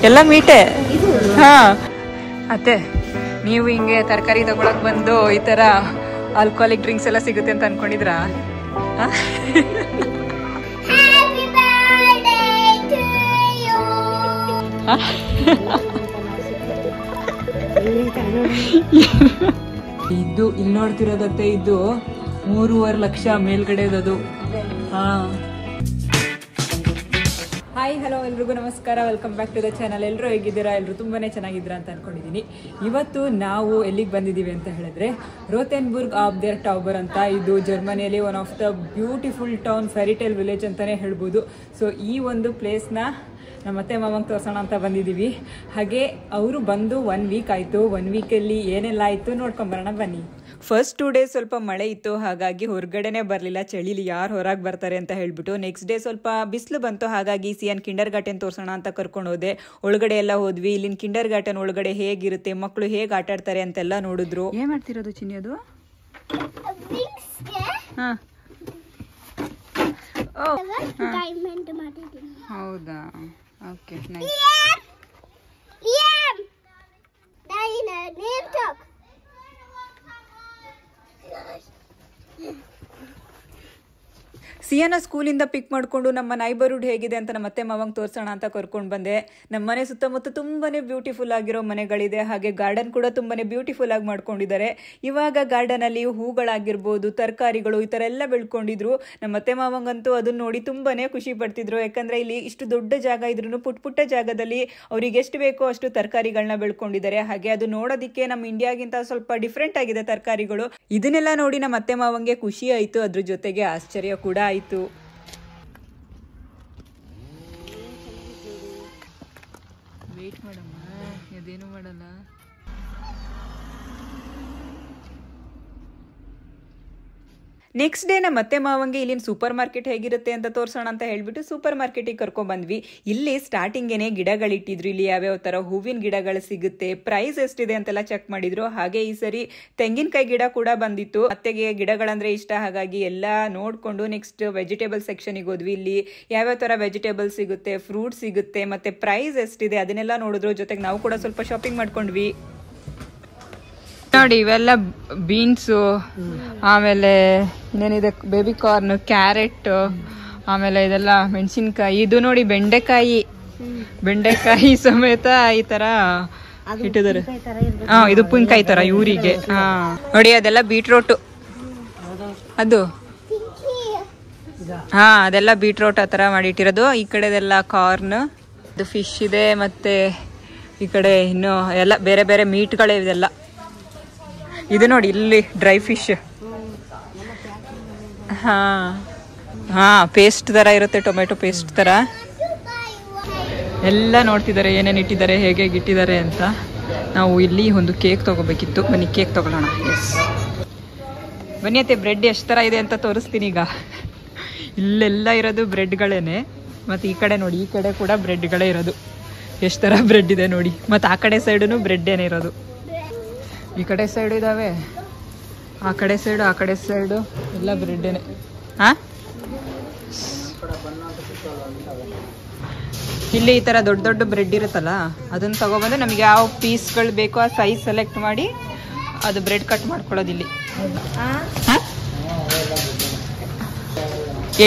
ಎಲ್ಲ ಮೀಟೆ. ಹಾ ಅತ್ತೆ, ನೀವು ಹಿಂಗೆ ತರಕಾರಿ ತಗೊಳಕ್ ಬಂದು ಈ ತರ ಆಲ್ಕೋಹಾಲಿಕ್ ಡ್ರಿಂಕ್ಸ್ ಎಲ್ಲ ಸಿಗುತ್ತೆ ಅಂತ ಅನ್ಕೊಂಡಿದ್ರಾ? ಇದು ಇಲ್ಲಿ ನೋಡ್ತಿರೋದತ್ತೆ, ಇದು 3.5 ಲಕ್ಷ ಮೇಲ್ಗಡೆದದು. ಹಾ, ಹಾಯ್ ಹಲೋ ಎಲ್ರಿಗೂ ನಮಸ್ಕಾರ, welcome back to the channel. ಎಲ್ಲರೂ ಹೇಗಿದ್ದೀರಾ? ಎಲ್ಲರೂ ತುಂಬಾನೇ ಚೆನ್ನಾಗಿದ್ದೀರಾ ಅಂತ ಅನ್ಕೊಂಡಿದ್ದೀನಿ. ಇವತ್ತು ನಾವು ಎಲ್ಲಿಗೆ ಬಂದಿದ್ದೀವಿ ಅಂತ ಹೇಳಿದ್ರೆ ರೋತೆನ್ಬುರ್ಗ್ ಆಫ್ ದೇರ್ ಟೌಬರ್ ಅಂತ. ಇದು ಜರ್ಮನಿಯಲ್ಲಿ one of the beautiful town, fairytale village ಅಂತಾನೆ ಹೇಳ್ಬೋದು. ಸೊ ಈ ಒಂದು ಪ್ಲೇಸ್ನ ನಮ್ಮ ಅತ್ತೆ ಮಾವಂಗೆ ತೋರಿಸೋಣ ಅಂತ ಬಂದಿದ್ದೀವಿ. ಹಾಗೆ ಅವರು ಬಂದು 1 ವೀಕ್ ಆಯಿತು. 1 ವೀಕಲ್ಲಿ ಏನೆಲ್ಲ ಆಯಿತು ನೋಡ್ಕೊಂಬರೋಣ ಬನ್ನಿ. ಫಸ್ಟ್ 2 ಡೇಸ್ ಸ್ವಲ್ಪ ಮಳೆ ಇತ್ತು, ಹಾಗಾಗಿ ಹೊರಗಡೆನೇ ಬರಲಿಲ್ಲ. ಚಳಿಲಿ ಯಾರು ಹೊರಗೆ ಬರ್ತಾರೆ ಅಂತ ಹೇಳ್ಬಿಟ್ಟು. ನೆಕ್ಸ್ಟ್ ಡೇ ಸ್ವಲ್ಪ ಬಿಸಿಲು ಬಂತು, ಹಾಗಾಗಿ ಸಿಯನ್ ಕಿಂಡರ್ ಗಾರ್ಟನ್ ತೋರಿಸೋಣ ಅಂತ ಕರ್ಕೊಂಡು ಹೋದೆ. ಒಳಗಡೆ ಎಲ್ಲ ಹೋದ್ವಿ. ಇಲ್ಲಿನ ಕಿಂಡರ್ ಗಾರ್ಟನ್ ಒಳಗಡೆ ಹೇಗಿರುತ್ತೆ, ಮಕ್ಕಳು ಹೇಗೆ ಆಟ ಆಡ್ತಾರೆ ಅಂತೆಲ್ಲ ನೋಡಿದ್ರು. ಏನ್ ಮಾಡ್ತಿರೋದು ಚಿನ್ನಿ? ಅದು ಹೌದಾ? Okay, nice. ಸಿಯಾನ ಸ್ಕೂಲಿಂದ ಪಿಕ್ ಮಾಡಿಕೊಂಡು ನಮ್ಮ ನೈಬರ್ಹುಡ್ ಹೇಗಿದೆ ಅಂತ ನಮ್ಮ ಅತ್ತೆ ಮಾವಂಗೆ ತೋರಿಸೋಣ ಅಂತ ಕರ್ಕೊಂಡು ಬಂದೆ. ನಮ್ಮ ಮನೆ ಸುತ್ತಮುತ್ತ ತುಂಬಾನೇ ಬ್ಯೂಟಿಫುಲ್ ಆಗಿರೋ ಮನೆಗಳಿದೆ. ಹಾಗೆ ಗಾರ್ಡನ್ ಕೂಡ ತುಂಬಾನೇ ಬ್ಯೂಟಿಫುಲ್ ಆಗಿ ಮಾಡ್ಕೊಂಡಿದ್ದಾರೆ. ಇವಾಗ ಗಾರ್ಡನ್ ಅಲ್ಲಿ ಹೂಗಳಾಗಿರ್ಬೋದು, ತರಕಾರಿಗಳು, ಈ ತರ ಎಲ್ಲ ಬೆಳ್ಕೊಂಡಿದ್ರು. ನಮ್ಮ ಅತ್ತೆ ಮಾವಂಗಂತೂ ಅದನ್ನ ನೋಡಿ ತುಂಬಾನೇ ಖುಷಿ ಪಡ್ತಿದ್ರು. ಯಾಕಂದ್ರೆ ಇಲ್ಲಿ ಇಷ್ಟು ದೊಡ್ಡ ಜಾಗ ಇದ್ರೂ ಪುಟ್ಟ ಜಾಗದಲ್ಲಿ ಅವ್ರಿಗೆ ಎಷ್ಟು ಬೇಕೋ ಅಷ್ಟು ತರಕಾರಿಗಳನ್ನ ಬೆಳ್ಕೊಂಡಿದ್ದಾರೆ. ಹಾಗೆ ಅದು ನೋಡೋದಿಕ್ಕೆ ನಮ್ಮ ಇಂಡಿಯಾಗಿಂತ ಸ್ವಲ್ಪ ಡಿಫ್ರೆಂಟ್ ಆಗಿದೆ ತರಕಾರಿಗಳು. ಇದನ್ನೆಲ್ಲ ನೋಡಿ ನಮ್ಮ ಅತ್ತೆ ಮಾವಂಗೆ ಖುಷಿ ಆಯ್ತು, ಅದ್ರ ಜೊತೆಗೆ ಆಶ್ಚರ್ಯ ಕೂಡ ಆಯ್ತು. ವೇಟ್ ಮಾಡಮ್ಮ, ಅದೇನು ಮಾಡಲ್ಲ. ನೆಕ್ಸ್ಟ್ ಡೇ ನಮ್ಮ ಅತ್ತೆ ಮಾವಂಗೆ ಇಲ್ಲಿನ ಸೂಪರ್ ಮಾರ್ಕೆಟ್ ಹೇಗಿರುತ್ತೆ ಅಂತ ತೋರಿಸೋಣ ಅಂತ ಹೇಳ್ಬಿಟ್ಟು ಸೂಪರ್ ಮಾರ್ಕೆಟಿಗೆ ಕರ್ಕೊಂಡ್ಬಂದ್ವಿ. ಇಲ್ಲಿ ಸ್ಟಾರ್ಟಿಂಗೇನೆ ಗಿಡಗಳಿಟ್ಟಿದ್ರು. ಇಲ್ಲಿ ಯಾವ್ಯಾವ ಥರ ಹೂವಿನ ಗಿಡಗಳು ಸಿಗುತ್ತೆ, ಪ್ರೈಸ್ ಎಷ್ಟಿದೆ ಅಂತೆಲ್ಲ ಚೆಕ್ ಮಾಡಿದ್ರು. ಹಾಗೆ ಈ ಸರಿ ತೆಂಗಿನಕಾಯಿ ಗಿಡ ಕೂಡ ಬಂದಿತ್ತು. ಅತ್ತೆಗೆ ಗಿಡಗಳಂದ್ರೆ ಇಷ್ಟ, ಹಾಗಾಗಿ ಎಲ್ಲ ನೋಡ್ಕೊಂಡು ನೆಕ್ಸ್ಟ್ ವೆಜಿಟೇಬಲ್ ಸೆಕ್ಷನಿಗೆ ಹೋದ್ವಿ. ಇಲ್ಲಿ ಯಾವ್ಯಾವ ಥರ ವೆಜಿಟೇಬಲ್ ಸಿಗುತ್ತೆ, ಫ್ರೂಟ್ ಸಿಗುತ್ತೆ, ಮತ್ತೆ ಪ್ರೈಸ್ ಎಷ್ಟಿದೆ ಅದನ್ನೆಲ್ಲ ನೋಡಿದ್ರು. ಜೊತೆಗೆ ನಾವು ಕೂಡ ಸ್ವಲ್ಪ ಶಾಪಿಂಗ್ ಮಾಡ್ಕೊಂಡ್ವಿ. ನೋಡಿ, ಇವೆಲ್ಲ ಬೀನ್ಸು, ಆಮೇಲೆ ಇನ್ನೇನಿದೆ ಬೇಬಿ ಕಾರ್ನ್, ಕ್ಯಾರೆಟ್, ಆಮೇಲೆ ಇದೆಲ್ಲ ಮೆಣಸಿನ್ಕಾಯಿ. ಇದು ನೋಡಿ ಬೆಂಡೆಕಾಯಿ ಸಮೇತ ಈ ತರ ಇಟ್ಟಿದ್ದಾರೆ. ಇದು ಉಪ್ಪಿನಕಾಯಿ ತರ ಇವರಿಗೆ. ನೋಡಿ, ಅದೆಲ್ಲ ಬೀಟ್ರೋಟ್, ಅದು ಅದೆಲ್ಲ ಬೀಟ್ರೋಟ್ ಆ ತರ ಮಾಡಿಟ್ಟಿರೋದು. ಈ ಕಡೆದೆಲ್ಲ ಕಾರ್ನ್, ಇದು ಫಿಶ್ ಇದೆ, ಮತ್ತೆ ಈ ಕಡೆ ಇನ್ನು ಎಲ್ಲ ಬೇರೆ ಬೇರೆ ಮೀಟ್ಗಳೇ ಇದೆಲ್ಲ. ಇದು ನೋಡಿ, ಇಲ್ಲಿ ಡ್ರೈ ಫಿಶ್. ಪೇಸ್ಟ್ ತರ ಇರುತ್ತೆ, ಟೊಮೆಟೊ ಪೇಸ್ಟ್ ತರ. ಎಲ್ಲ ನೋಡ್ತಿದ್ದಾರೆ ಏನೇನು ಇಟ್ಟಿದ್ದಾರೆ, ಹೇಗೆ ಇಟ್ಟಿದ್ದಾರೆ ಅಂತ. ನಾವು ಇಲ್ಲಿ ಒಂದು ಕೇಕ್ ತಗೋಬೇಕಿತ್ತು. ಬನ್ನಿ ಕೇಕ್ ತಗೊಳ್ಳೋಣ. ಎಸ್, ಬನ್ನಿ ಅತ್ತೆ, ಬ್ರೆಡ್ ಎಷ್ಟು ತರ ಇದೆ ಅಂತ ತೋರಿಸ್ತೀನಿ ಈಗ. ಇಲ್ಲೆಲ್ಲ ಇರೋದು ಬ್ರೆಡ್ಗಳೇನೆ. ಮತ್ತೆ ಈ ಕಡೆ ನೋಡಿ, ಈ ಕಡೆ ಕೂಡ ಬ್ರೆಡ್ಗಳೇ ಇರೋದು. ಎಷ್ಟು ತರ ಬ್ರೆಡ್ ಇದೆ ನೋಡಿ. ಮತ್ತೆ ಆ ಕಡೆ ಸೈಡೂ ಬ್ರೆಡ್ ಏನೇ ಇರೋದು. ಈ ಕಡೆ ಸೈಡು ಇದಾವೆ, ಆ ಕಡೆ ಸೈಡು ಎಲ್ಲ ಬ್ರೆಡ್ಡೇನೆ. ಇಲ್ಲಿ ಈ ತರ ದೊಡ್ಡ ದೊಡ್ಡ ಬ್ರೆಡ್ ಇರುತ್ತಲ್ಲ, ಅದನ್ನ ತಗೊಬಂದು ನಮ್ಗೆ ಯಾವ ಪೀಸ್ಗಳು ಬೇಕೋ ಆ ಸೈಜ್ ಸೆಲೆಕ್ಟ್ ಮಾಡಿ ಅದು ಬ್ರೆಡ್ ಕಟ್ ಮಾಡ್ಕೊಳ್ಳೋದು. ಇಲ್ಲಿ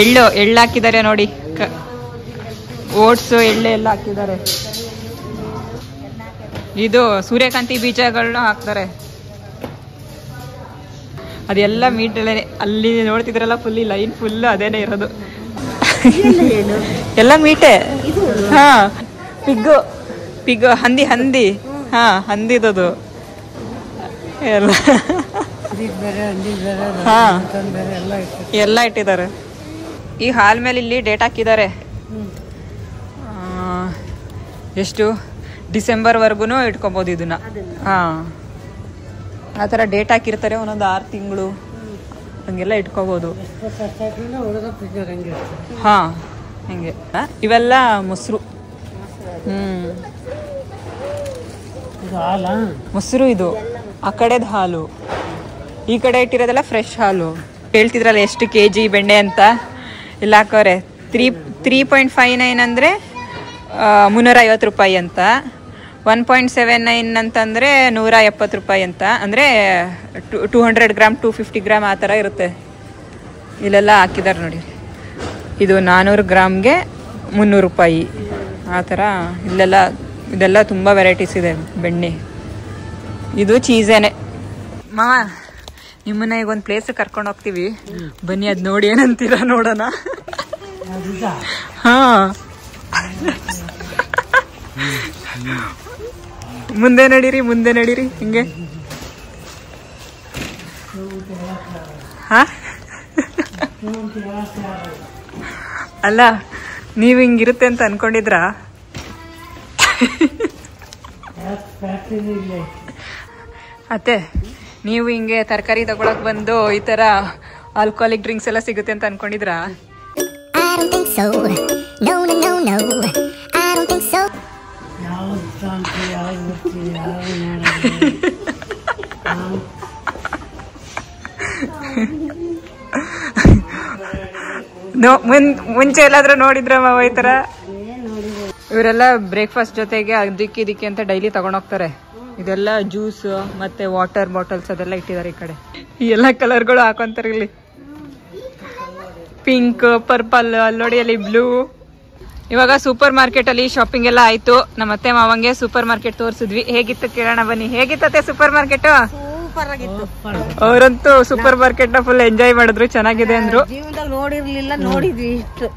ಎಳ್ಳು ಹಾಕಿದ್ದಾರೆ ನೋಡಿ, ಓಟ್ಸು ಎಳ್ಳು ಎಲ್ಲ ಹಾಕಿದ್ದಾರೆ. ಇದು ಸೂರ್ಯಕಾಂತಿ ಬೀಜಗಳನ್ನ ಹಾಕ್ತಾರೆ. ಅದೆಲ್ಲ ಮೀಟಲ್ಲೇ. ಅಲ್ಲಿ ನೋಡ್ತಿದ್ರಲ್ಲ, ಫುಲ್ ಲೈನ್ ಫುಲ್ ಅದೇನೆ ಇರೋದು. ಎಲ್ಲ ಮೀಟೆ. ಪಿಗ್ ಹಂದಿ. ಹಂದಿದದು ಎಲ್ಲ. ಎಲ್ಲ ಇಟ್ಟಿದ್ದಾರೆ. ಈ ಹಾಲ್ ಮೇಲೆ ಇಲ್ಲಿ ಡೇಟ್ ಹಾಕಿದ್ದಾರೆ. ಎಷ್ಟು ಡಿಸೆಂಬರ್ವರೆಗೂ ಇಟ್ಕೊಬೋದು ಇದನ್ನ. ಆ ಥರ ಡೇಟ್ ಹಾಕಿರ್ತಾರೆ, ಒಂದೊಂದು 6 ತಿಂಗಳು ಹಂಗೆಲ್ಲ ಇಟ್ಕೋಬೋದು. ಹಂಗೆ. ಇವೆಲ್ಲ ಮೊಸರು. ಮೊಸರು ಇದು. ಆ ಕಡೆದ ಹಾಲು, ಈ ಕಡೆ ಇಟ್ಟಿರೋದೆಲ್ಲ ಫ್ರೆಶ್ ಹಾಲು. ಹೇಳ್ತಿದ್ರಲ್ಲ ಎಷ್ಟು kg ಬೆಣ್ಣೆ ಅಂತ. ಇಲ್ಲ ಹಾಕೋರೆ 3.59 ಅಂದರೆ 350 ರೂಪಾಯಿ ಅಂತ. 1.79 ಅಂತಂದರೆ 170 ರೂಪಾಯಿ ಅಂತ, ಅಂದರೆ 200 ಗ್ರಾಮ್ 250 ಗ್ರಾಮ್ ಆ ಥರ ಇರುತ್ತೆ. ಇಲ್ಲೆಲ್ಲ ಹಾಕಿದ್ದಾರೆ ನೋಡಿ. ಇದು 400 ಗ್ರಾಮ್ಗೆ 300 ರೂಪಾಯಿ ಆ ಥರ. ಇದೆಲ್ಲ ತುಂಬ ವೆರೈಟೀಸ್ ಇದೆ ಬೆಣ್ಣೆ. ಇದು ಚೀಸೇನೆ. ಮಾವ, ನಿಮ್ಮನ್ನ ಈಗ ಒಂದು ಪ್ಲೇಸ್ ಕರ್ಕೊಂಡು ಹೋಗ್ತೀವಿ, ಬನ್ನಿ, ಅದು ನೋಡಿ ಏನಂತೀರ ನೋಡೋಣ. ಹಾ, ಮುಂದೆ ನಡೀರಿ ಹಿಂಗೆ. ಹಾ, ಅಲ್ಲ, ನೀವು ಹಿಂಗಿರುತ್ತೆ ಅಂತ ಅನ್ಕೊಂಡಿದ್ರಾ? ಅತ್ತೆ, ನೀವು ಹಿಂಗೆ ತರಕಾರಿ ತಗೊಳಕ್ ಬಂದು ಈ ತರ ಆಲ್ಕೋಹಾಲಿಕ್ ಡ್ರಿಂಕ್ಸ್ ಎಲ್ಲ ಸಿಗುತ್ತೆ ಅಂತ ಅನ್ಕೊಂಡಿದ್ರಾ? ಮುಂಚೆ ಎಲ್ಲಾದ್ರೂ ನೋಡಿದ್ರ ಮಾವ ಈ ತರ? ಇವರೆಲ್ಲ ಬ್ರೇಕ್ಫಾಸ್ಟ್ ಜೊತೆಗೆ ಅದಕ್ಕೆ ಅಂತ ಡೈಲಿ ತಗೊಂಡೋಗ್ತಾರೆ. ಇದೆಲ್ಲ ಜ್ಯೂಸ್ ಮತ್ತೆ ವಾಟರ್ ಬಾಟಲ್ಸ್ ಅದೆಲ್ಲ ಇಟ್ಟಿದ್ದಾರೆ ಈ ಕಡೆ. ಈ ಎಲ್ಲ ಕಲರ್ಗಳು ಹಾಕೊಂತಾರೆ ಇಲ್ಲಿ. ಪಿಂಕ್, ಪರ್ಪಲ್, ಅಲ್ಲಿ ನೋಡಿ ಅಲ್ಲಿ ಬ್ಲೂ. ಇವಾಗ ಸೂಪರ್ ಮಾರ್ಕೆಟ್ ಅಲ್ಲಿ ಶಾಪಿಂಗ್ ಎಲ್ಲ ಆಯ್ತು. ನಮ್ಮ ಅತ್ತೆ ಮಾವಂಗೆ ಸೂಪರ್ ಮಾರ್ಕೆಟ್ ತೋರಿಸಿದ್ವಿ. ಹೇಗಿತ್ತು ಕೇಳೋಣ ಬನ್ನಿ. ಹೇಗಿತ್ತತ್ತೆ ಸೂಪರ್ ಮಾರ್ಕೆಟ್? ಸೂಪರ್ ಆಗಿತ್ತು. ಅವರಂತೂ ಸೂಪರ್ ಮಾರ್ಕೆಟ್ ನ ಫುಲ್ ಎಂಜಾಯ್ ಮಾಡಿದ್ರು, ಚೆನ್ನಾಗಿದೆ ಅಂದ್ರು. ಜೀವನದಲ್ಲಿ ನೋಡಿರ್ಲಿಲ್ಲ, ನೋಡಿದ್ವಿ ಇಷ್ಟು.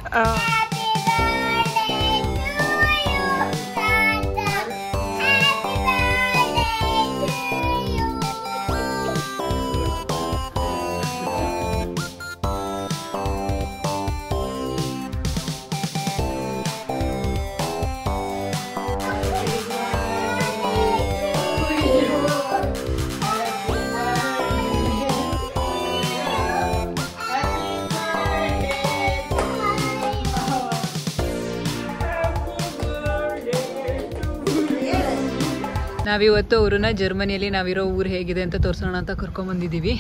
ನಾವಿವತ್ತು ಅವ್ರನ್ನ ಜರ್ಮನಿಯಲ್ಲಿ ನಾವಿರೋ ಊರು ಹೇಗಿದೆ ಅಂತ ತೋರ್ಸೋಣ ಅಂತ ಕರ್ಕೊಂಡ್ ಬಂದಿದ್ದೀವಿ.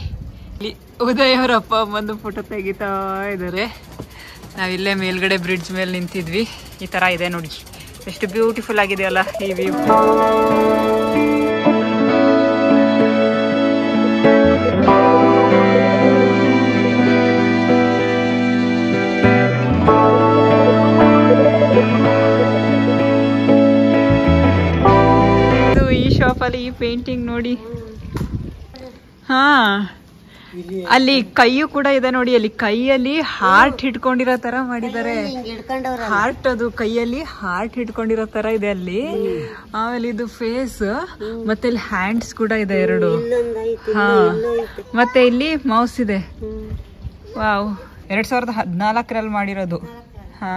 ಇಲ್ಲಿ ಉದಯ್ ಅವರ ಅಪ್ಪ ಬಂದು ಫೋಟೋ ತೆಗಿತಾ ಇದ್ದಾರೆ. ನಾವಿಲ್ಲೇ ಮೇಲ್ಗಡೆ ಬ್ರಿಡ್ಜ್ ಮೇಲೆ ನಿಂತಿದ್ವಿ. ಈ ತರ ಇದೆ ನೋಡಿ, ಎಷ್ಟು ಬ್ಯೂಟಿಫುಲ್ ಆಗಿದೆ ಅಲ್ಲ ಈ ವ್ಯೂ. ಶಾಪಲ್ಲಿ ಈ ಪೇಂಟಿಂಗ್ ನೋಡಿ. ಹಾ, ಅಲ್ಲಿ ಕೈಯು ಕೂಡ ಇದೆ ನೋಡಿ. ಅಲ್ಲಿ ಕೈಯಲ್ಲಿ ಹಾರ್ಟ್ ಹಿಡ್ಕೊಂಡಿರೋ ತರ ಮಾಡಿದ್ದಾರೆ. ಹಾರ್ಟ್, ಅದು ಕೈಯಲ್ಲಿ ಹಾರ್ಟ್ ಹಿಡ್ಕೊಂಡಿರೋ ತರ ಇದೆ ಅಲ್ಲಿ. ಆಮೇಲೆ ಇದು ಫೇಸ್, ಮತ್ತೆ ಇಲ್ಲಿ ಹ್ಯಾಂಡ್ಸ್ ಕೂಡ ಇದೆ 2. ಹಾ, ಮತ್ತೆ ಇಲ್ಲಿ ಮೌಸ್ ಇದೆ. ವಾವ್, 2014ರಲ್ಲಿ ಮಾಡಿರೋದು. ಹಾ,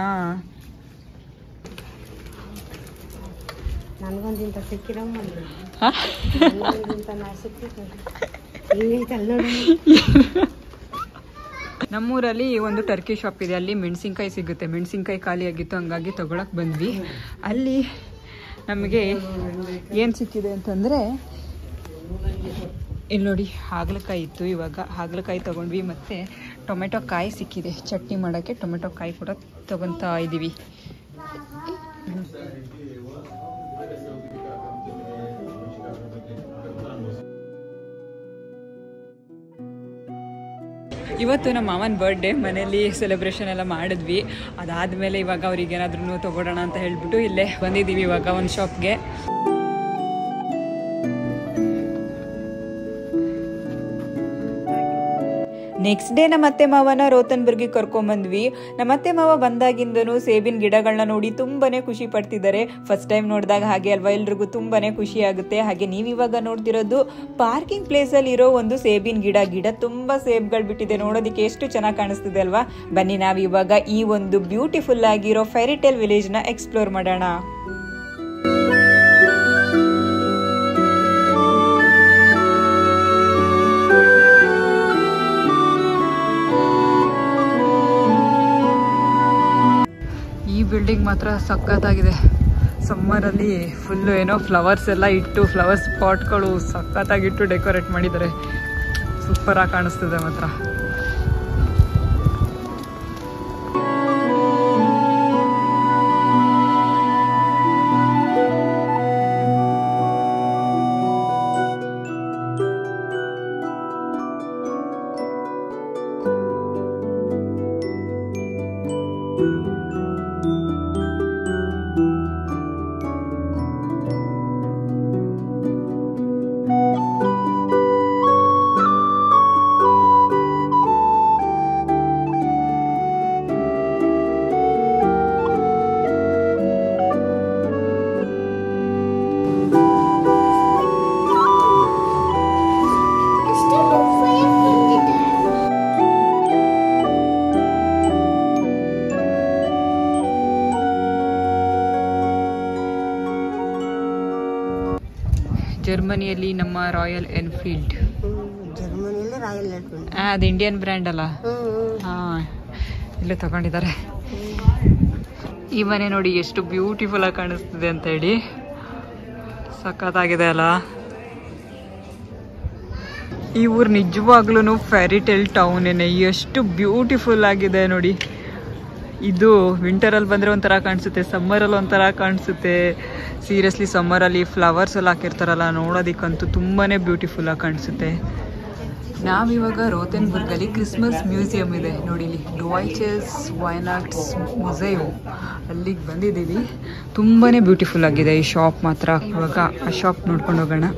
ನನಗೊಂದಿಂತ ಸಿಕ್ಕಿರೋ ನಮ್ಮೂರಲ್ಲಿ ಒಂದು ಟರ್ಕಿ ಶಾಪ್ ಇದೆ. ಅಲ್ಲಿ ಮೆಣಸಿನ್ಕಾಯಿ ಸಿಗುತ್ತೆ. ಮೆಣಸಿನ್ಕಾಯಿ ಖಾಲಿ ಆಗಿತ್ತು, ಹಂಗಾಗಿ ತಗೊಳಕ್ ಬಂದ್ವಿ. ಅಲ್ಲಿ ನಮಗೆ ಏನ್ ಸಿಕ್ಕಿದೆ ಅಂತಂದ್ರೆ, ಇಲ್ಲಿ ನೋಡಿ ಹಾಗಲಕಾಯಿ ಇತ್ತು. ಇವಾಗ ಹಾಗಲಕಾಯಿ ತಗೊಂಡ್ವಿ. ಮತ್ತೆ ಟೊಮೆಟೊ ಕಾಯಿ ಸಿಕ್ಕಿದೆ. ಚಟ್ನಿ ಮಾಡೋಕ್ಕೆ ಟೊಮೆಟೊ ಕಾಯಿ ಕೂಡ ತಗೊತಾ ಇದ್ದೀವಿ. ಇವತ್ತು ನಮ್ಮ ಮಾವನ ಬರ್ಡೇ, ಮನೇಲಿ ಸೆಲೆಬ್ರೇಷನ್ ಎಲ್ಲ ಮಾಡಿದ್ವಿ. ಅದಾದಮೇಲೆ ಇವಾಗ ಅವ್ರಿಗೆ ಏನಾದ್ರೂ ತಗೊಳ್ಳೋಣ ಅಂತ ಹೇಳ್ಬಿಟ್ಟು ಇಲ್ಲೇ ಬಂದಿದ್ದೀವಿ ಇವಾಗ ಒಂದು ಶಾಪ್ಗೆ. ನೆಕ್ಸ್ಟ್ ಡೇ ನಮ್ಮ ಅತ್ತೆ ಮಾವನ ರೋತನ್ಬರ್ಗ್ಗೆ ಕರ್ಕೊಂಬಂದ್ವಿ. ನಮ್ಮ ಅತ್ತೆ ಮಾವ ಬಂದಾಗಿಂದನೂ ಸೇಬಿನ ಗಿಡಗಳನ್ನ ನೋಡಿ ತುಂಬಾನೇ ಖುಷಿ ಪಡ್ತಿದ್ದಾರೆ. ಫಸ್ಟ್ ಟೈಮ್ ನೋಡಿದಾಗ ಹಾಗೆ ಅಲ್ವಾ, ಎಲ್ರಿಗೂ ತುಂಬಾನೇ ಖುಷಿ ಆಗುತ್ತೆ. ಹಾಗೆ ನೀವು ಇವಾಗ ನೋಡ್ತಿರೋದು ಪಾರ್ಕಿಂಗ್ ಪ್ಲೇಸ್ ಅಲ್ಲಿ ಇರೋ ಒಂದು ಸೇಬಿನ ಗಿಡ ತುಂಬಾ ಸೇಬ್ಗಳು ಬಿಟ್ಟಿದೆ. ನೋಡೋದಕ್ಕೆ ಎಷ್ಟು ಚೆನ್ನಾಗಿ ಕಾಣಿಸ್ತಿದೆ ಅಲ್ವಾ. ಬನ್ನಿ ನಾವು ಇವಾಗ ಈ ಒಂದು ಬ್ಯೂಟಿಫುಲ್ ಆಗಿರೋ ಫೈರಿಟೇಲ್ ವಿಲೇಜ್ ನ ಎಕ್ಸ್ಪ್ಲೋರ್ ಮಾಡೋಣ. ಬಿಲ್ಡಿಂಗ್ ಮಾತ್ರ ಸಖತ್ತಾಗಿದೆ. ಸಮ್ಮರಲ್ಲಿ ಫುಲ್ಲು ಏನೋ ಫ್ಲವರ್ಸ್ ಎಲ್ಲ ಇಟ್ಟು, ಫ್ಲವರ್ಸ್ ಪಾಟ್ಗಳು ಸಖತ್ತಾಗಿಟ್ಟು ಡೆಕೋರೇಟ್ ಮಾಡಿದ್ದಾರೆ. ಸೂಪರಾಗಿ ಕಾಣಿಸ್ತಿದೆ ಮಾತ್ರ. ಜರ್ಮನಿಯಲ್ಲಿ ನಮ್ಮ ರಾಯಲ್ ಎನ್ಫೀಲ್ಡ್. ಜರ್ಮನಿಯಲ್ಲಿ ರಾಯಲ್ ಎನ್ಫೀಲ್ಡ್ ಅದು ಇಂಡಿಯನ್ ಬ್ರ್ಯಾಂಡ್ ಅಲ್ಲ. ಇಲ್ಲೇ ತಗೊಂಡಿದ್ದಾರೆ. ಈ ಮನೆ ನೋಡಿ ಎಷ್ಟು ಬ್ಯೂಟಿಫುಲ್ ಆಗಿ ಕಾಣಿಸ್ತಿದೆ ಅಂತ ಹೇಳಿ. ಸಖತ್ತಾಗಿದೆ ಅಲ್ಲ. ಈ ಊರು ನಿಜವಾಗ್ಲೂ ಫ್ಯಾರಿ ಟೇಲ್ ಟೌನ್ ಏನೇ. ಎಷ್ಟು ಬ್ಯೂಟಿಫುಲ್ ಆಗಿದೆ ನೋಡಿ. ಇದು ವಿಂಟರಲ್ಲಿ ಬಂದರೆ ಒಂಥರ ಕಾಣಿಸುತ್ತೆ, ಸಮ್ಮರಲ್ಲಿ ಒಂಥರ ಕಾಣಿಸುತ್ತೆ. ಸೀರಿಯಸ್ಲಿ ಸಮ್ಮರಲ್ಲಿ ಫ್ಲವರ್ಸ್ ಎಲ್ಲ ಹಾಕಿರ್ತಾರಲ್ಲ, ನೋಡೋದಕ್ಕಂತೂ ತುಂಬಾ ಬ್ಯೂಟಿಫುಲ್ ಆಗಿ ಕಾಣಿಸುತ್ತೆ. ನಾವಿವಾಗ ರೋತೆನ್ಬರ್ಗಲ್ಲಿ ಕ್ರಿಸ್ಮಸ್ ಮ್ಯೂಸಿಯಂ ಇದೆ ನೋಡಿ, ಇಲ್ಲಿ ಡ್ವಾಯ್ಚಸ್ ವೈನಾಟ್ಸ್ ಮ್ಯೂಸಿಯಂ, ಅಲ್ಲಿಗೆ ಬಂದಿದ್ದೀವಿ. ತುಂಬಾ ಬ್ಯೂಟಿಫುಲ್ ಆಗಿದೆ ಈ ಶಾಪ್ ಮಾತ್ರ. ಇವಾಗ ಆ ಶಾಪ್ ನೋಡ್ಕೊಂಡು ಹೋಗೋಣ.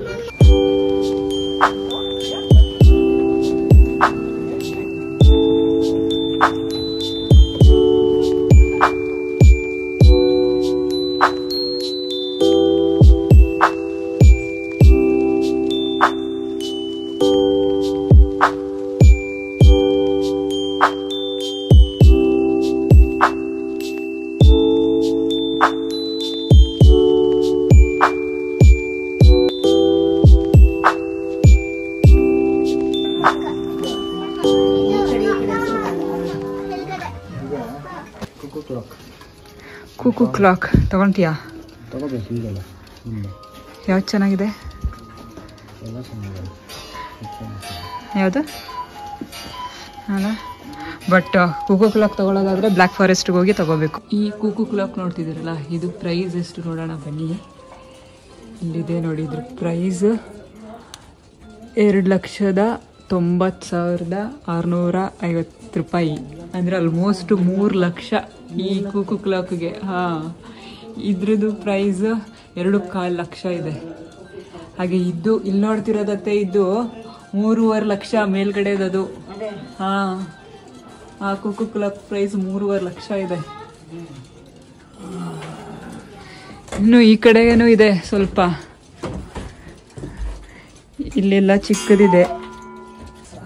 ಕುಕು ಕ್ಲಾಕ್ ತಗೊಂತೀಯಾ? ಯಾವ್ದು ಚೆನ್ನಾಗಿದೆ? ಯಾವುದು ಅಲ್ಲ, ಬಟ್ ಕುಕು ಕ್ಲಾಕ್ ತಗೊಳ್ಳೋದಾದ್ರೆ ಬ್ಲ್ಯಾಕ್ ಫಾರೆಸ್ಟ್ಗೆ ಹೋಗಿ ತಗೋಬೇಕು. ಈ ಕುಕು ಕ್ಲಾಕ್ ನೋಡ್ತಿದ್ದೀರಲ್ಲ, ಇದು ಪ್ರೈಸ್ ಎಷ್ಟು ನೋಡೋಣ ಬನ್ನಿ. ಇಲ್ಲಿದೆ ನೋಡಿ, ಇದ್ರ ಪ್ರೈಸ್ 2,90,650 ರೂಪಾಯಿ. ಅಂದರೆ ಆಲ್ಮೋಸ್ಟ್ 3 ಲಕ್ಷ ಈ ಕುಕು ಕ್ಲಾಕ್ಗೆ. ಇದ್ರದ್ದು ಪ್ರೈಸ್ 2.25 ಲಕ್ಷ ಇದೆ. ಹಾಗೆ ಇದು ಇಲ್ಲಿ ನೋಡ್ತಿರೋದತ್ತೆ, ಇದು 3.5 ಲಕ್ಷ ಮೇಲ್ಗಡೆದದು. ಆ ಕುಕು ಕ್ಲಾಕ್ ಪ್ರೈಸ್ 3.5 ಲಕ್ಷ ಇದೆ. ಇನ್ನು ಈ ಕಡೆಗೇನೂ ಇದೆ ಸ್ವಲ್ಪ, ಇಲ್ಲೆಲ್ಲ ಚಿಕ್ಕದಿದೆ.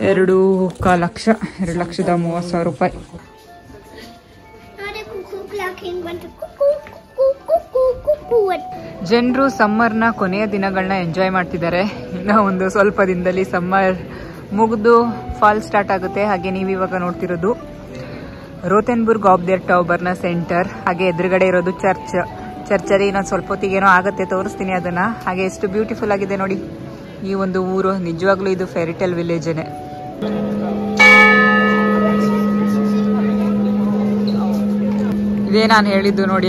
2.25 ಲಕ್ಷ, 2,30,000 ರೂಪಾಯಿ. ಜನರು ಸಮ್ಮರ್ನ ಕೊನೆಯ ದಿನಗಳನ್ನ ಎಂಜಾಯ್ ಮಾಡ್ತಿದ್ದಾರೆ. ಇನ್ನು ಒಂದು ಸ್ವಲ್ಪ ದಿನದಲ್ಲಿ ಸಮ್ಮರ್ ಮುಗಿದು ಫಾಲ್ ಸ್ಟಾರ್ಟ್ ಆಗುತ್ತೆ. ಹಾಗೆ ನೀವು ಇವಾಗ ನೋಡ್ತಿರೋದು ರೋತೆನ್ಬರ್ಗ್ ಆಫ್ ದೇರ್ ಟೌಬರ್ನ ಸೆಂಟರ್. ಹಾಗೆ ಎದುರುಗಡೆ ಇರೋದು ಚರ್ಚಲ್ಲಿ ಇನ್ನೊಂದು ಸ್ವಲ್ಪ ಹೊತ್ತಿಗೇನೋ ಆಗುತ್ತೆ, ತೋರಿಸ್ತೀನಿ ಅದನ್ನ. ಹಾಗೆ ಎಷ್ಟು ಬ್ಯೂಟಿಫುಲ್ ಆಗಿದೆ ನೋಡಿ ಈ ಒಂದು ಊರು. ನಿಜವಾಗ್ಲೂ ಇದು ಫೆರಿಟೇಲ್ ವಿಲೇಜೇನೆ. ಇದೇ ನಾನು ಹೇಳಿದ್ದು ನೋಡಿ,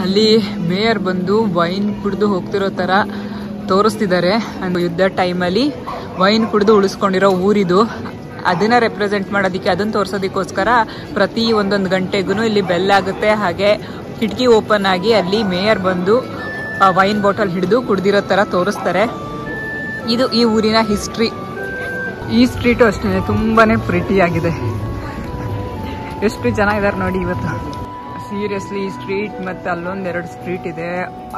ಅಲ್ಲಿ ಮೇಯರ್ ಬಂದು ವೈನ್ ಕುಡಿದು ಹೋಗ್ತಿರೋ ಥರ ತೋರಿಸ್ತಿದ್ದಾರೆ. ಯುದ್ಧ ಟೈಮಲ್ಲಿ ವೈನ್ ಕುಡಿದು ಉಳಿಸ್ಕೊಂಡಿರೋ ಊರಿದು. ಅದನ್ನ ರೆಪ್ರೆಸೆಂಟ್ ಮಾಡೋದಕ್ಕೆ, ಅದನ್ನು ತೋರಿಸೋದಕ್ಕೋಸ್ಕರ ಪ್ರತಿ 1 ಗಂಟೆಗೂ ಇಲ್ಲಿ ಬೆಲ್ ಆಗುತ್ತೆ. ಹಾಗೆ ಕಿಟಕಿ ಓಪನ್ ಆಗಿ ಅಲ್ಲಿ ಮೇಯರ್ ಬಂದು ವೈನ್ ಬಾಟಲ್ ಹಿಡಿದು ಕುಡ್ದಿರೋ ಥರ ತೋರಿಸ್ತಾರೆ. ಇದು ಈ ಊರಿನ ಹಿಸ್ಟ್ರಿ. ಈ ಸ್ಟ್ರೀಟು ಅಷ್ಟೇ ತುಂಬಾ ಪ್ರಿಟಿ ಆಗಿದೆ. ಎಷ್ಟು ಚೆನ್ನಾಗಿದ್ದಾರೆ ನೋಡಿ ಇವತ್ತು. ಸೀರಿಯಸ್ಲಿ ಈ ಸ್ಟ್ರೀಟ್ ಮತ್ತು ಅಲ್ಲೊಂದೆರಡು ಸ್ಟ್ರೀಟ್ ಇದೆ,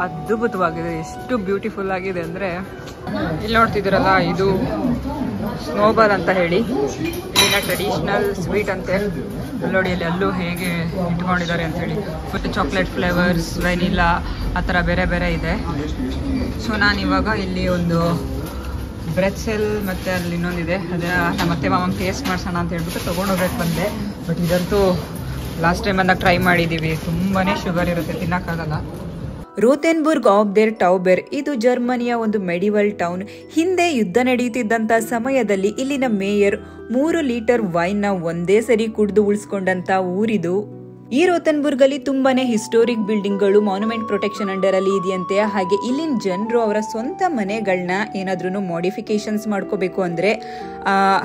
ಅದ್ಭುತವಾಗಿದೆ. ಎಷ್ಟು ಬ್ಯೂಟಿಫುಲ್ ಆಗಿದೆ ಅಂದರೆ, ಇಲ್ಲಿ ನೋಡ್ತಿದ್ದೀರಲ್ಲ, ಇದು ಸ್ನೋಬಾಲ್ ಅಂತ ಹೇಳಿ ಇಲ್ಲಿನ ಟ್ರೆಡಿಷನಲ್ ಸ್ವೀಟ್ ಅಂತೆ. ನೋಡಿ ಅಲ್ಲಿ ಅಲ್ಲೂ ಹೇಗೆ ಇಟ್ಕೊಂಡಿದ್ದಾರೆ ಅಂತ ಹೇಳಿ. ಫುಲ್ ಚಾಕ್ಲೇಟ್ ಫ್ಲೇವರ್ಸ್, ವೆನಿಲಾ, ಆ ಥರ ಬೇರೆ ಬೇರೆ ಇದೆ. ಸೊ ನಾನಿವಾಗ ಇಲ್ಲಿ ಒಂದು ಬ್ರೆಡ್ಸೆಲ್ ಮತ್ತು ಅಲ್ಲಿ ಇನ್ನೊಂದಿದೆ, ಅದನ್ನ ನಮ್ಮ ಅತ್ತೆ ಮಾಮಂಗೆ ಟೇಸ್ಟ್ ಮಾಡ್ಸೋಣ ಅಂತ ಹೇಳ್ಬಿಟ್ಟು ತೊಗೊಂಡೋಗ್ಬೇಕು ಬಂದೆ. ಬಟ್ ಇದಂತೂ ಲಾಸ್ಟ್ ಟೈಮ್ ಅಂದಾಗ ಟ್ರೈ ಮಾಡಿದ್ದೀವಿ, ತುಂಬಾ ಶುಗರ್ ಇರುತ್ತೆ, ತಿನ್ನೋಕ್ಕಾಗಲ್ಲ. ರೋತೆನ್ಬರ್ಗ್ ಆಫ್ ದೇರ್ ಟೌಬರ್ ಇದು ಜರ್ಮನಿಯ ಒಂದು ಮೆಡಿವಲ್ ಟೌನ್. ಹಿಂದೆ ಯುದ್ಧ ನಡೆಯುತ್ತಿದ್ದಂಥ ಸಮಯದಲ್ಲಿ ಇಲ್ಲಿನ ಮೇಯರ್ 3 ಲೀಟರ್ ವೈನ್ನ ಒಂದೇ ಸರಿ ಕುಡಿದು ಉಳಿಸ್ಕೊಂಡಂತ ಊರಿದು. ಈ ರೋತೆನ್ಬರ್ಗ್ ಅಲ್ಲಿ ತುಂಬಾನೇ ಹಿಸ್ಟೋರಿಕ್ ಬಿಲ್ಡಿಂಗ್ಗಳು ಮಾನ್ಯುಮೆಂಟ್ ಪ್ರೊಟೆಕ್ಷನ್ ಅಂಡರ್ ಅಲ್ಲಿ ಇದೆಯಂತೆ. ಹಾಗೆ ಇಲ್ಲಿನ ಜನರು ಅವರ ಸ್ವಂತ ಮನೆಗಳನ್ನ ಏನಾದ್ರೂ ಮಾಡಿಫಿಕೇಶನ್ಸ್ ಮಾಡ್ಕೋಬೇಕು ಅಂದ್ರೆ,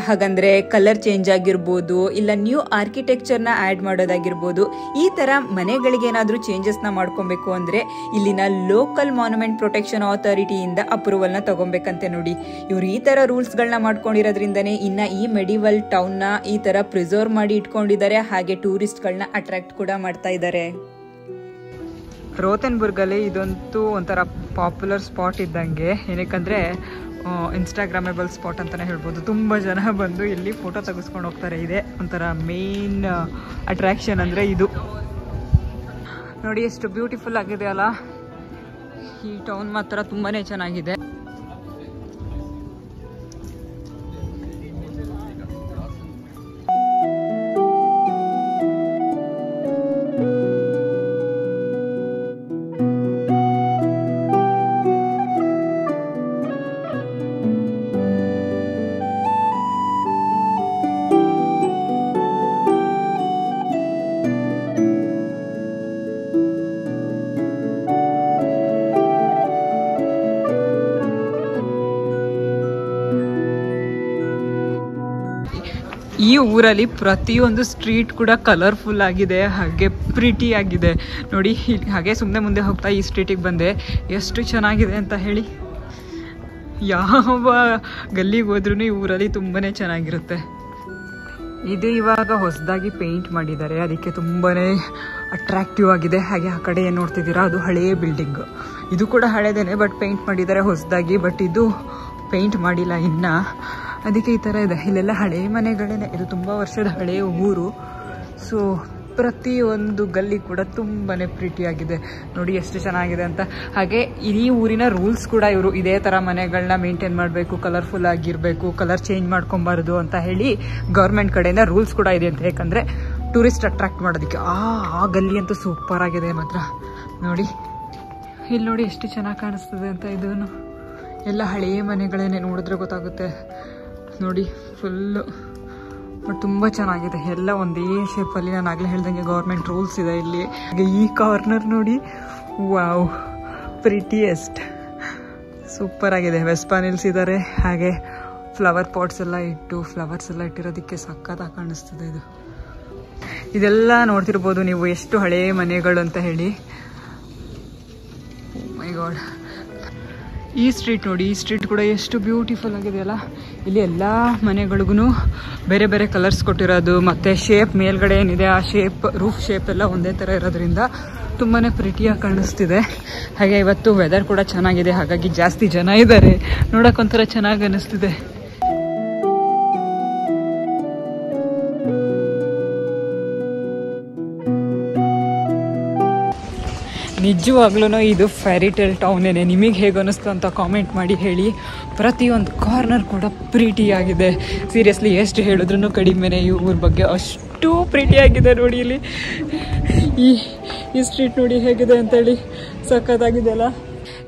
ಹಾಗಂದ್ರೆ ಕಲರ್ ಚೇಂಜ್ ಆಗಿರ್ಬೋದು, ಇಲ್ಲ ನ್ಯೂ ಆರ್ಕಿಟೆಕ್ಚರ್ನ ಆ್ಯಡ್ ಮಾಡೋದಾಗಿರ್ಬೋದು, ಈ ಥರ ಮನೆಗಳಿಗೆ ಏನಾದರೂ ಚೇಂಜಸ್ನ ಮಾಡ್ಕೊಬೇಕು ಅಂದರೆ ಇಲ್ಲಿನ ಲೋಕಲ್ ಮಾನ್ಯುಮೆಂಟ್ ಪ್ರೊಟೆಕ್ಷನ್ ಅಥಾರಿಟಿಯಿಂದ ಅಪ್ರೂವಲ್ನ ತಗೊಬೇಕಂತೆ. ನೋಡಿ, ಇವರು ಈ ಥರ ರೂಲ್ಸ್ಗಳನ್ನ ಮಾಡ್ಕೊಂಡಿರೋದ್ರಿಂದನೇ ಇನ್ನು ಈ ಮೆಡಿವಲ್ ಟೌನ್ನ ಈ ಥರ ಪ್ರಿಸರ್ವ್ ಮಾಡಿ ಇಟ್ಕೊಂಡಿದ್ದಾರೆ. ಹಾಗೆ ಟೂರಿಸ್ಟ್ಗಳನ್ನ ಅಟ್ರಾಕ್ಟ್ ಕೂಡ ಮಾಡ್ತಾ ಇದ್ದಾರೆ. ರೋತೆನ್ಬರ್ಗ್ ಅಲ್ಲಿ ಇದಂತೂ ಒಂಥರ ಪಾಪ್ಯುಲರ್ ಸ್ಪಾಟ್ ಇದ್ದಂಗೆ, ಏನಕ್ಕಂದ್ರೆ ಇನ್ಸ್ಟಾಗ್ರಾಮೇಬಲ್ ಸ್ಪಾಟ್ ಅಂತಾನೆ ಹೇಳ್ಬೋದು. ತುಂಬ ಜನ ಬಂದು ಇಲ್ಲಿ ಫೋಟೋ ತೆಗೆಸ್ಕೊಂಡು ಹೋಗ್ತಾರೆ. ಇದೆ ಒಂಥರ ಮೇನ್ ಅಟ್ರಾಕ್ಷನ್ ಅಂದರೆ ಇದು. ನೋಡಿ ಎಷ್ಟು ಬ್ಯೂಟಿಫುಲ್ ಆಗಿದೆ ಅಲ್ಲ. ಈ ಟೌನ್ ಮಾತ್ರ ತುಂಬಾ ಚೆನ್ನಾಗಿದೆ. ಈ ಊರಲ್ಲಿ ಪ್ರತಿಯೊಂದು ಸ್ಟ್ರೀಟ್ ಕೂಡ ಕಲರ್ಫುಲ್ ಆಗಿದೆ, ಹಾಗೆ ಪ್ರಿಟಿ ಆಗಿದೆ ನೋಡಿ. ಹಾಗೆ ಸುಮ್ಮನೆ ಮುಂದೆ ಹೋಗ್ತಾ ಈ ಸ್ಟ್ರೀಟಿಗೆ ಬಂದೆ, ಎಷ್ಟು ಚೆನ್ನಾಗಿದೆ ಅಂತ ಹೇಳಿ. ಯಾವ ಗಲ್ಲಿಗೆ ಹೋದ್ರೂ ಈ ಊರಲ್ಲಿ ತುಂಬಾ ಚೆನ್ನಾಗಿರುತ್ತೆ. ಇದು ಇವಾಗ ಹೊಸದಾಗಿ ಪೇಂಟ್ ಮಾಡಿದ್ದಾರೆ, ಅದಕ್ಕೆ ತುಂಬಾ ಅಟ್ರಾಕ್ಟಿವ್ ಆಗಿದೆ. ಹಾಗೆ ಆ ಕಡೆ ಏನು ನೋಡ್ತಿದ್ದೀರಾ ಅದು ಹಳೆಯ ಬಿಲ್ಡಿಂಗ್, ಇದು ಕೂಡ ಹಳೇದೇನೆ ಬಟ್ ಪೇಂಟ್ ಮಾಡಿದ್ದಾರೆ ಹೊಸದಾಗಿ. ಬಟ್ ಇದು ಪೇಂಟ್ ಮಾಡಿಲ್ಲ ಇನ್ನು, ಅದಕ್ಕೆ ಈ ಥರ ಇದೆ. ಇಲ್ಲೆಲ್ಲ ಹಳೆಯ ಮನೆಗಳೇ, ಇದು ತುಂಬ ವರ್ಷದ ಹಳೆಯ ಊರು. ಸೊ ಪ್ರತಿಯೊಂದು ಗಲ್ಲಿ ಕೂಡ ತುಂಬಾ ಪ್ರಿಟಿಯಾಗಿದೆ ನೋಡಿ, ಎಷ್ಟು ಚೆನ್ನಾಗಿದೆ ಅಂತ. ಹಾಗೆ ಈ ಊರಿನ ರೂಲ್ಸ್ ಕೂಡ ಇವರು ಇದೇ ಥರ ಮನೆಗಳನ್ನ ಮೇಂಟೈನ್ ಮಾಡಬೇಕು, ಕಲರ್ಫುಲ್ ಆಗಿರಬೇಕು, ಕಲರ್ ಚೇಂಜ್ ಮಾಡ್ಕೊಬಾರ್ದು ಅಂತ ಹೇಳಿ ಗೌರ್ಮೆಂಟ್ ಕಡೆಯಿಂದ ರೂಲ್ಸ್ ಕೂಡ ಇದೆ ಅಂತ. ಯಾಕಂದರೆ ಟೂರಿಸ್ಟ್ ಅಟ್ರಾಕ್ಟ್ ಮಾಡೋದಕ್ಕೆ. ಆ ಗಲ್ಲಿ ಅಂತೂ ಸೂಪರ್ ಆಗಿದೆ ಮಾತ್ರ ನೋಡಿ. ಇಲ್ಲಿ ನೋಡಿ ಎಷ್ಟು ಚೆನ್ನಾಗಿ ಕಾಣಿಸ್ತದೆ ಅಂತ. ಇದೂ ಎಲ್ಲ ಹಳೆಯ ಮನೆಗಳೇನೆ, ನೋಡಿದ್ರೆ ಗೊತ್ತಾಗುತ್ತೆ ನೋಡಿ ಫುಲ್ಲು. ಬಟ್ ತುಂಬ ಚೆನ್ನಾಗಿದೆ, ಎಲ್ಲ ಒಂದೇ ಶೇಪಲ್ಲಿ. ನಾನು ಆಗಲೇ ಹೇಳ್ದಂಗೆ ಗೌರ್ಮೆಂಟ್ ರೂಲ್ಸ್ ಇದೆ ಇಲ್ಲಿ. ಹಾಗೆ ಈ ಕಾರ್ನರ್ ನೋಡಿ, ವಾವ್ ಪ್ರಿಟಿಯೆಸ್ಟ್, ಸೂಪರ್ ಆಗಿದೆ. ವೆಸ್ಪಾನ್ ನಿಲ್ಸಿದ್ದಾರೆ, ಹಾಗೆ ಫ್ಲವರ್ ಪಾಟ್ಸ್ ಎಲ್ಲ ಇಟ್ಟು, ಫ್ಲವರ್ಸ್ ಎಲ್ಲ ಇಟ್ಟಿರೋದಕ್ಕೆ ಸಖತ್ತಾಗಿ ಕಾಣಿಸ್ತದೆ ಇದು. ಇದೆಲ್ಲ ನೋಡ್ತಿರ್ಬೋದು ನೀವು ಎಷ್ಟು ಹಳೆಯ ಮನೆಗಳು ಅಂತ ಹೇಳಿ. ಮೈ ಗಾಡ್, ಈ ಸ್ಟ್ರೀಟ್ ನೋಡಿ, ಈ ಸ್ಟ್ರೀಟ್ ಕೂಡ ಎಷ್ಟು ಬ್ಯೂಟಿಫುಲ್ ಆಗಿದೆಯಲ್ಲ. ಇಲ್ಲಿ ಎಲ್ಲ ಮನೆಗಳಿಗೂ ಬೇರೆ ಬೇರೆ ಕಲರ್ಸ್ ಕೊಟ್ಟಿರೋದು, ಮತ್ತು ಶೇಪ್ ಮೇಲ್ಗಡೆ ಏನಿದೆ ಆ ಶೇಪ್, ರೂಫ್ ಶೇಪ್ ಎಲ್ಲ ಒಂದೇ ಥರ ಇರೋದ್ರಿಂದ ತುಂಬಾ ಪ್ರಿಟಿಯಾಗಿ ಕಾಣಿಸ್ತಿದೆ. ಹಾಗೆ ಇವತ್ತು ವೆದರ್ ಕೂಡ ಚೆನ್ನಾಗಿದೆ, ಹಾಗಾಗಿ ಜಾಸ್ತಿ ಜನ ಇದ್ದಾರೆ, ನೋಡೋಕ್ಕೊಂಥರ ಚೆನ್ನಾಗಿ ಅನ್ನಿಸ್ತಿದೆ. ನಿಜವಾಗ್ಲೂ ಇದು ಫ್ಯಾರಿ ಟೇಲ್ ಟೌನೇನೆ. ನಿಮಗೆ ಹೇಗೆ ಅನ್ನಿಸ್ತು ಅಂತ ಕಾಮೆಂಟ್ ಮಾಡಿ ಹೇಳಿ. ಪ್ರತಿಯೊಂದು ಕಾರ್ನರ್ ಕೂಡ ಪ್ರಿಟಿಯಾಗಿದೆ. ಸೀರಿಯಸ್ಲಿ ಎಷ್ಟು ಹೇಳಿದ್ರೂ ಕಡಿಮೆನೇ ಈ ಊರ ಬಗ್ಗೆ, ಅಷ್ಟು ಪ್ರಿಟಿಯಾಗಿದೆ ನೋಡಿ. ಇಲ್ಲಿ ಈ ಸ್ಟ್ರೀಟ್ ನೋಡಿ ಹೇಗಿದೆ ಅಂತೇಳಿ, ಸಖತ್ತಾಗಿದೆ ಅಲ್ಲ.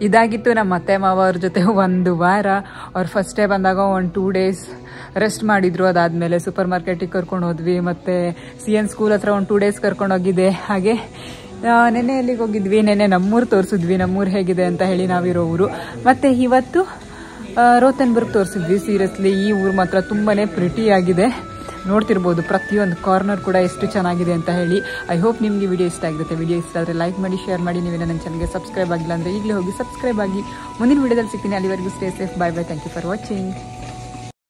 ಇದಾಗಿತ್ತು ನಮ್ಮ ಅತ್ತೆ ಮಾವ ಅವ್ರ ಜೊತೆ ಒಂದು ವಾರ. ಅವ್ರು ಫಸ್ಟ್ ಡೇ ಬಂದಾಗ ಒಂದು 2 days ರೆಸ್ಟ್ ಮಾಡಿದ್ರು. ಅದಾದಮೇಲೆ ಸೂಪರ್ ಮಾರ್ಕೆಟಿಗೆ ಕರ್ಕೊಂಡು ಹೋದ್ವಿ, ಮತ್ತು CN ಸ್ಕೂಲ್ ಹತ್ರ ಒಂದು 2 days ಕರ್ಕೊಂಡು ಹೋಗಿದ್ದೆ. ಹಾಗೆ ನೆನ್ನೆ ಎಲ್ಲಿಗೆ ಹೋಗಿದ್ವಿ, ನೆನ್ನೆ ನಮ್ಮೂರು ತೋರಿಸಿದ್ವಿ, ನಮ್ಮೂರು ಹೇಗಿದೆ ಅಂತ ಹೇಳಿ, ನಾವಿರೋ ಊರು. ಮತ್ತು ಇವತ್ತು ರೋತನ್ಬರ್ಗ್ ತೋರಿಸಿದ್ವಿ. ಸೀರಿಯಸ್ಲಿ ಈ ಊರು ಮಾತ್ರ ತುಂಬಾ ಪ್ರಿಟಿಯಾಗಿದೆ. ನೋಡ್ತಿರ್ಬೋದು ಪ್ರತಿಯೊಂದು ಕಾರ್ನರ್ ಕೂಡ ಎಷ್ಟು ಚೆನ್ನಾಗಿದೆ ಅಂತ ಹೇಳಿ. ಐ ಹೋಪ್ ನಿಮಗೆ ವಿಡಿಯೋ ಇಷ್ಟ ಆಗಿರುತ್ತೆ. ವಿಡಿಯೋ ಇಷ್ಟ ಆದರೆ ಲೈಕ್ ಮಾಡಿ, ಶೇರ್ ಮಾಡಿ. ನೀವೇನೋ ನನ್ನ ಚಾನಲ್ಗೆ ಸಬ್ಸ್ಕ್ರೈಬ್ ಆಗಿಲ್ಲ ಅಂದರೆ ಈಗಲೇ ಹೋಗಿ ಸಬ್ಸ್ಕ್ರೈಬ್ ಆಗಿ. ಮುಂದಿನ ವಿಡಿಯೋದಲ್ಲಿ ಸಿಗ್ತೀನಿ. ಅಲ್ಲಿವರೆಗೂ stay safe. Bye bye. Thank you for watching.